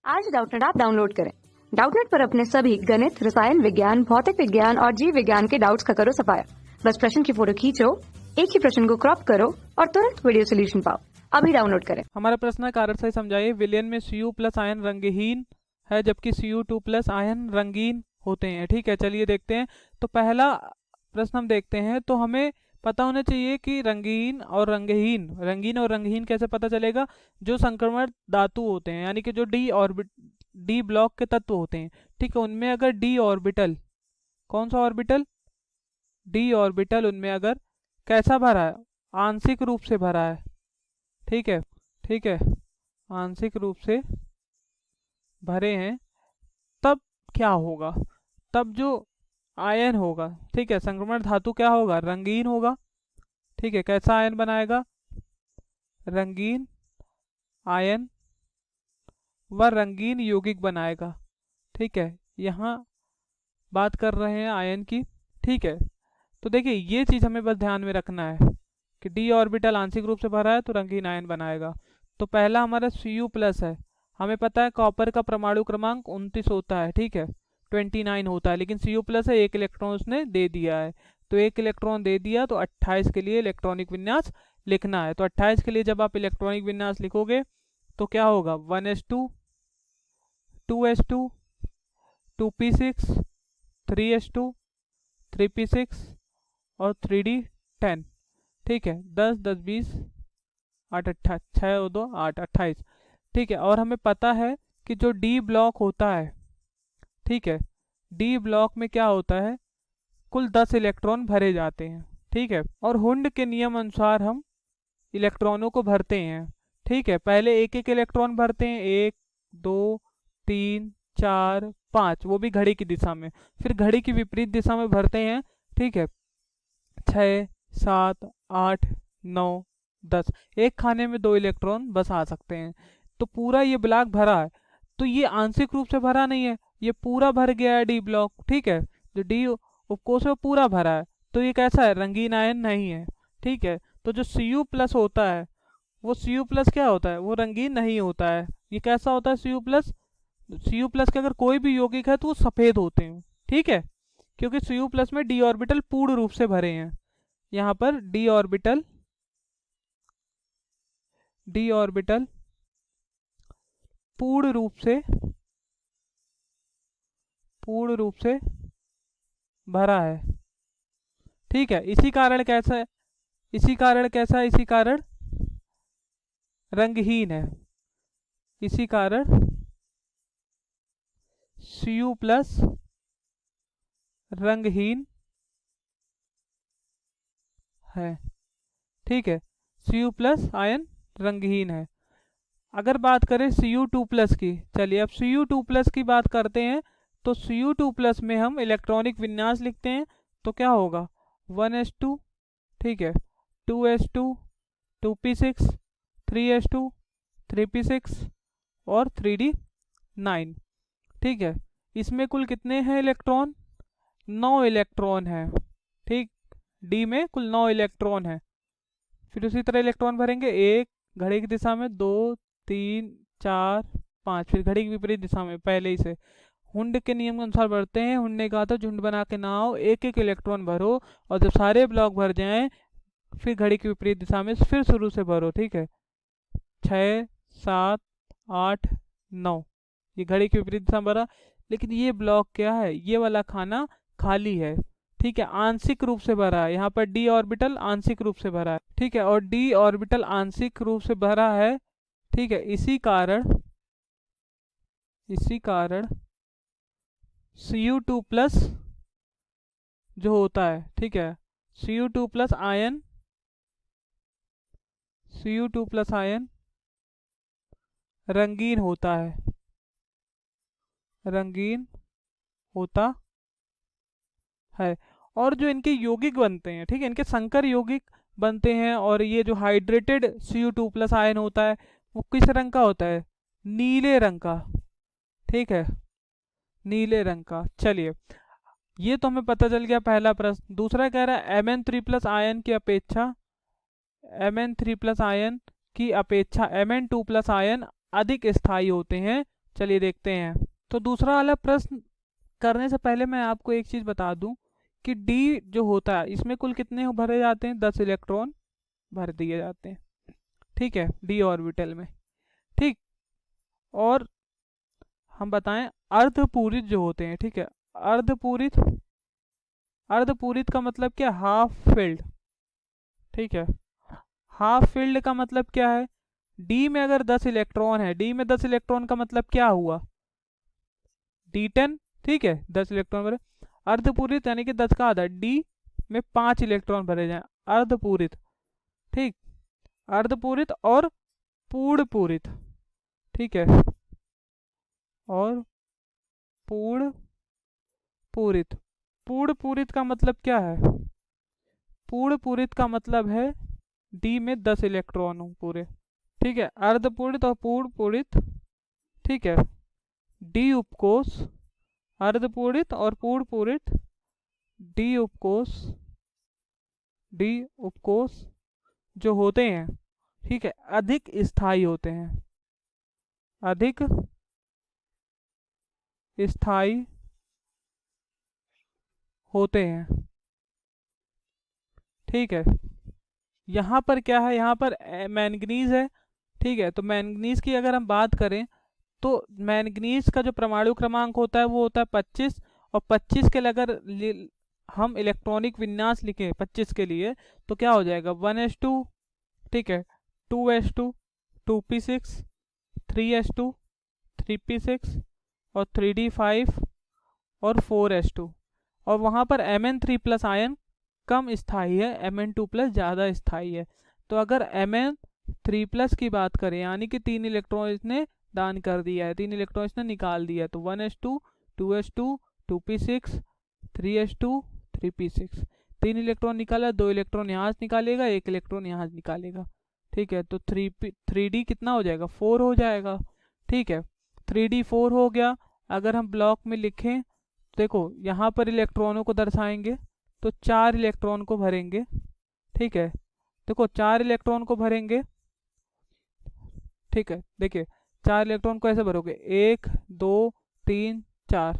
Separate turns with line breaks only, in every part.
आज Doubtnut app download करें। Doubtnut पर अपने सभी गणित, रसायन विज्ञान, भौतिक विज्ञान और जीव विज्ञान के डाउट्स का करो सफाया। बस प्रश्न की फोटो खींचो, एक ही प्रश्न को क्रॉप करो और तुरंत वीडियो सोल्यूशन पाओ। अभी डाउनलोड करें।
हमारा प्रश्न है, कारण से समझाइए। विलयन में Cu प्लस आयन रंगहीन है जबकि Cu2 प्लस आयन रंगीन होते हैं। ठीक है, चलिए देखते हैं। तो पहला प्रश्न हम देखते हैं। तो हमें पता होना चाहिए कि रंगीन और रंगहीन कैसे पता चलेगा। जो संक्रमण धातु होते हैं यानी कि जो डी ब्लॉक के तत्व होते हैं, ठीक है, उनमें अगर डी ऑर्बिटल, कौन सा ऑर्बिटल, डी ऑर्बिटल, उनमें अगर कैसा भरा है, आंशिक रूप से भरा है। ठीक है, ठीक है, आंशिक रूप से भरे हैं, तब क्या होगा, तब जो आयन होगा, ठीक है, संक्रमण धातु क्या होगा, रंगीन होगा। ठीक है, कैसा आयन बनाएगा, रंगीन आयन व रंगीन यौगिक बनाएगा। ठीक है, यहाँ बात कर रहे हैं आयन की। ठीक है, तो देखिए ये चीज़ हमें बस ध्यान में रखना है कि डी ऑर्बिटल आंशिक रूप से भरा है तो रंगीन आयन बनाएगा। तो पहला हमारा Cu प्लस है। हमें पता है कॉपर का परमाणु क्रमांक 29 होता है, ठीक है, 29 होता है, लेकिन Cu प्लस है, एक इलेक्ट्रॉन उसने दे दिया है। तो एक इलेक्ट्रॉन दे दिया तो 28 के लिए इलेक्ट्रॉनिक विन्यास लिखना है। तो 28 के लिए जब आप इलेक्ट्रॉनिक विन्यास लिखोगे तो क्या होगा, 1s2, 2s2, 2p6, 3s2, 3p6 और 3d10। ठीक है, 10 10 20 8 8 6 और 2 8 28। ठीक है, और हमें पता है कि जो डी ब्लॉक होता है, ठीक है, डी ब्लॉक में क्या होता है, कुल 10 इलेक्ट्रॉन भरे जाते हैं। ठीक है, और हुंड के नियम अनुसार हम इलेक्ट्रॉनों को भरते हैं। ठीक है, पहले एक एक इलेक्ट्रॉन भरते हैं, 1 2 3 4 5, वो भी घड़ी की दिशा में, फिर घड़ी की विपरीत दिशा में भरते हैं। ठीक है, 6 7 8 9 10, एक खाने में 2 इलेक्ट्रॉन बस आ सकते हैं। तो पूरा ये ब्लॉक भरा है, तो ये आंशिक रूप से भरा नहीं है, ये पूरा भर गया है डी ब्लॉक। ठीक है, जो डी उपकोष है पूरा भरा है, तो ये कैसा है, रंगीन आयन नहीं है। ठीक है, तो जो Cu प्लस होता है, वो Cu प्लस क्या होता है, वो रंगीन नहीं होता है। ये कैसा होता है Cu प्लस, Cu प्लस के अगर कोई भी यौगिक है तो वो सफ़ेद होते हैं। ठीक है, क्योंकि Cu प्लस में डी ऑर्बिटल पूर्ण रूप से भरे हैं। यहाँ पर डी ऑर्बिटल पूर्ण रूप से भरा है। ठीक है, इसी कारण कैसा है, इसी कारण रंगहीन है। इसी कारण Cu प्लस रंगहीन है। ठीक है, Cu प्लस आयन रंगहीन है। अगर बात करें Cu2 प्लस की, चलिए अब Cu2 प्लस की बात करते हैं। तो Cu2 प्लस में हम इलेक्ट्रॉनिक विन्यास लिखते हैं, तो क्या होगा, 1s2, ठीक है, 2s2, 2p6, 3s2, 3p6 और 3d9। ठीक है, इसमें कुल कितने हैं इलेक्ट्रॉन, 9 इलेक्ट्रॉन है। ठीक, डी में कुल 9 इलेक्ट्रॉन है। फिर उसी तरह इलेक्ट्रॉन भरेंगे, 1 घड़ी की दिशा में, 2 3 4 5, फिर घड़ी की विपरीत दिशा में पहले ही से। हुंड के नियम के अनुसार भरते हैं। हुंड ने कहा था झुंड बना के ना आओ, एक एक इलेक्ट्रॉन भरो, और जब सारे ब्लॉक भर जाएं फिर घड़ी की विपरीत दिशा में फिर शुरू से भरो। ठीक है, 6 7 8 9, ये घड़ी की विपरीत दिशा में भरा, लेकिन ये ब्लॉक क्या है, ये वाला खाना खाली है। ठीक है, आंशिक रूप से भरा है, यहाँ पर डी ऑर्बिटल आंशिक रूप से भरा है। ठीक है, और डी ऑर्बिटल आंशिक रूप से भरा है। ठीक है, इसी कारण Cu2 प्लस जो होता है, ठीक है, Cu2 प्लस आयन रंगीन होता है, रंगीन होता है। और जो इनके यौगिक बनते हैं, ठीक है, इनके संकर यौगिक बनते हैं, और ये जो हाइड्रेटेड Cu2 प्लस आयन होता है वो किस रंग का होता है, नीले रंग का। ठीक है, नीले रंग का। चलिए, ये तो हमें पता चल गया पहला प्रश्न। दूसरा कह रहा है Mn3 प्लस आयन की अपेक्षा Mn2 प्लस आयन अधिक स्थायी होते हैं चलिए देखते हैं। तो दूसरा वाला प्रश्न करने से पहले मैं आपको एक चीज़ बता दूं कि डी जो होता है इसमें कुल कितने भरे जाते हैं, 10 इलेक्ट्रॉन भर दिए जाते हैं, ठीक है, डी ऑर्बिटल में। ठीक। और हम बताएं अर्धपूरित जो होते हैं, ठीक है, अर्धपूरित, अर्धपूरित का मतलब क्या, हाफ फिल्ड, ठीक है। हाफ फील्ड का मतलब क्या है, डी में अगर 10 इलेक्ट्रॉन है, डी में 10 इलेक्ट्रॉन का मतलब क्या हुआ, D10, ठीक है, 10 इलेक्ट्रॉन भरे। अर्धपूरित यानी कि 10 का आधा, डी में 5 इलेक्ट्रॉन भरे जाए, अर्धपूरित, ठीक। अर्धपूरित और पूर्ण पूरित, ठीक है, और पूर्ण पूरित। पूर्ण पूरित का मतलब क्या है, पूर्ण पूरित का मतलब है डी में 10 इलेक्ट्रॉन हो पूरे, ठीक है। अर्धपूरित और पूर्ण पूरित, ठीक है, डी उपकोष, अर्धपूरित और पूर्ण पूरित डी उपकोष, डी उपकोष जो होते हैं, ठीक है, अधिक स्थायी होते हैं, अधिक स्थायी होते हैं, ठीक है। यहाँ पर क्या है, यहाँ पर मैंगनीज है, ठीक है। तो मैंगनीज की अगर हम बात करें तो मैंगनीज का जो परमाणु क्रमांक होता है वो होता है 25, और 25 के लिए अगर हम इलेक्ट्रॉनिक विन्यास लिखें 25 के लिए तो क्या हो जाएगा, 1s2, ठीक है, 2s2, 2p6, 3s2, 3p6 और 3d5 और 4s2। और वहाँ पर Mn3+ आयन कम स्थायी है, Mn2+ ज़्यादा स्थायी है। तो अगर Mn3+ की बात करें यानी कि 3 इलेक्ट्रॉन इसने दान कर दिया है, 3 इलेक्ट्रॉन इसने निकाल दिया है, तो 1s2, 2s2, 2p6, 3s2, 3p6, 3 electron निकाला, 2 इलेक्ट्रॉन यहाँ से निकालेगा, 1 इलेक्ट्रॉन यहाँ से निकालेगा, ठीक है। तो 3d कितना हो जाएगा, 4 हो जाएगा, ठीक है। 3d 4 हो गया। अगर हम ब्लॉक में लिखें, देखो यहाँ पर इलेक्ट्रॉनों को दर्शाएंगे तो 4 इलेक्ट्रॉन को भरेंगे, ठीक है। देखो 4 इलेक्ट्रॉन को भरेंगे, ठीक है, देखिए 4 इलेक्ट्रॉन को ऐसे भरोगे, 1 2 3 4,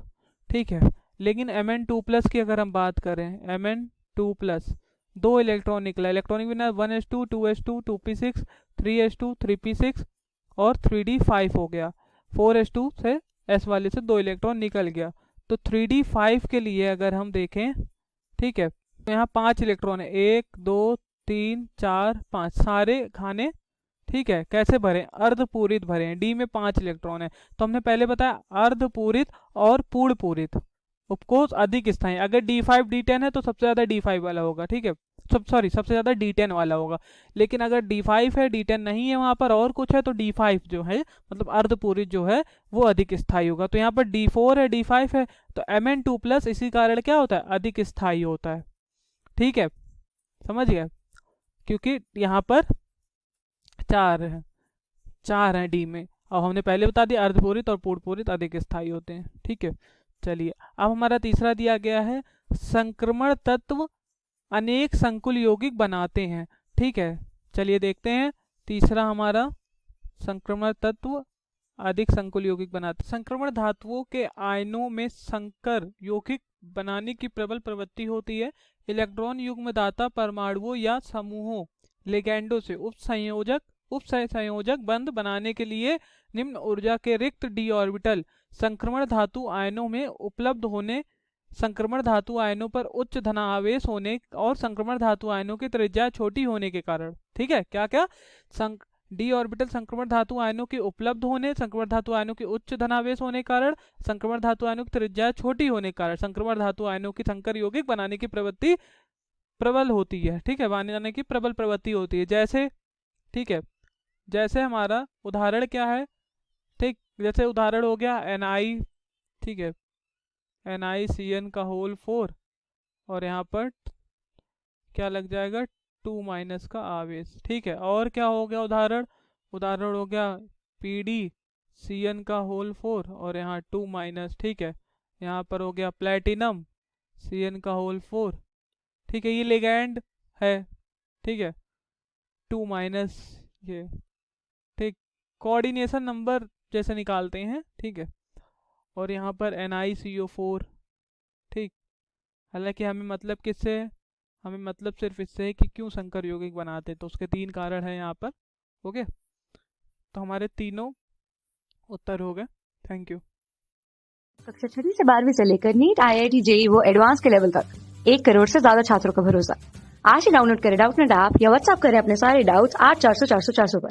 ठीक है। लेकिन Mn2+ की अगर हम बात करें, Mn2+, 2 इलेक्ट्रॉन निकला, इलेक्ट्रॉनिक विन्यास 1s2, 2s2, 2p6, 3s2, 3p6 और 3d5 हो गया, 4s2 से s वाले से 2 इलेक्ट्रॉन निकल गया। तो 3d5 के लिए अगर हम देखें, ठीक है, तो यहाँ 5 इलेक्ट्रॉन है, 1 2 3 4 5, सारे खाने, ठीक है, कैसे भरे, अर्धपूरित भरे हैं, डी में 5 इलेक्ट्रॉन है। तो हमने पहले बताया अर्धपूरित और पूर्ण पूरित उपकोष अधिक स्थायी, अगर D5 D10 है तो सबसे ज्यादा D5 वाला होगा, ठीक है, सबसे ज्यादा D10 वाला होगा। लेकिन अगर D5 है, D10 नहीं है वहां पर और कुछ है, तो D5 जो है मतलब अर्धपूरित जो है वो अधिक स्थायी होगा। तो यहाँ पर D4 है, D5 है, तो Mn2+ इसी कारण क्या होता है, अधिक स्थायी होता है, ठीक है, समझ गए, क्योंकि यहाँ पर 4 हैं डी में, और हमने पहले बता दिया अर्धपूरित और पूर्णपूरित अधिक स्थायी होते हैं, ठीक है। चलिए अब हमारा तीसरा दिया गया है, संक्रमण तत्व अनेक संकुल यौगिक बनाते हैं, ठीक है। चलिए देखते हैं, तीसरा हमारा संक्रमण तत्व अधिक संकुल यौगिक बनाते, संक्रमण धातुओं के आयनों में संकर यौगिक बनाने की प्रबल प्रवृत्ति होती है। इलेक्ट्रॉन युग्मदाता परमाणुओं या समूहों लिगैंडों से उपसंयोजक बंध बनाने के लिए निम्न ऊर्जा के रिक्त डी ऑर्बिटल संक्रमण धातु आयनों में उपलब्ध होने, संक्रमण धातु आयनों पर उच्च धनावेश होने और संक्रमण धातु आयनों की त्रिज्या छोटी होने के कारण, ठीक है, क्या क्या, डी ऑर्बिटल संक्रमण धातु आयनों के उपलब्ध होने, संक्रमण धातु आयनों के उच्च धनावेश होने के कारण, संक्रमण धातु आयनों की त्रिज्या छोटी होने के कारण संक्रमण धातु आयनों की संकर यौगिक बनाने की प्रवृत्ति प्रबल होती है, ठीक है, बनाने की प्रबल प्रवृत्ति होती है। जैसे, ठीक है, जैसे हमारा उदाहरण क्या है, ठीक, जैसे उदाहरण हो गया Ni, ठीक है, NiCN का होल 4 और यहाँ पर क्या लग जाएगा, 2- का आवेश, ठीक है। और क्या हो गया उदाहरण, उदाहरण हो गया PdCN का होल 4 और यहाँ 2-, ठीक है। यहाँ पर हो गया प्लेटिनम CN का होल 4, ठीक है, ये लिगैंड है, ठीक है, 2- ये, ठीक। कोऑर्डिनेशन नंबर जैसे निकालते हैं, ठीक है। और यहाँ पर NiCO4, ठीक। हालांकि हमें मतलब किससे है, हमें मतलब सिर्फ इससे है कि क्यों संकर यौगिक बनाते, तो उसके 3 कारण हैं यहाँ पर। ओके, तो हमारे तीनों उत्तर हो गए। Thank you.
कक्षा 6वीं से 12वीं से लेकर नीट, IIT, JEE वो एडवांस के लेवल तक 1 करोड़ से ज्यादा छात्रों का भरोसा। आज ही डाउनलोड करें डाउटनेट ऐप या व्हाट्सएप करें अपने सारे डाउट्स 8400 400 400 पर।